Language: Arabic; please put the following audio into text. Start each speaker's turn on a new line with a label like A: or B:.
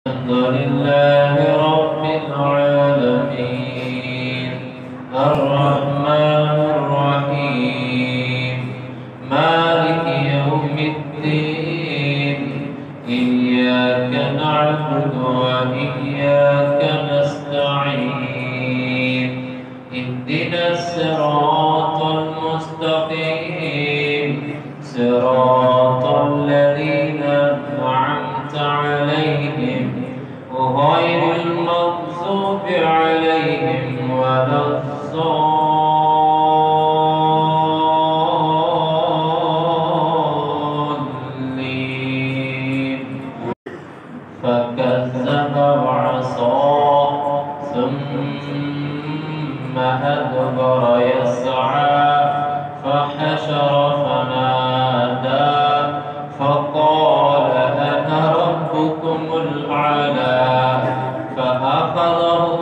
A: الحمد لله رب العالمين الرحمن الرحيم مالك يوم الدين إياك نعبد وإياك نستعين اهدنا الصراط المستقيم صراط الذين أنعمت عليهم غير المغضوب عليهم ولا الضالين فكذب وعصى ثم أدبر يسعى فحشر فنادى فقال أنا ربكم الأعلى فأخذه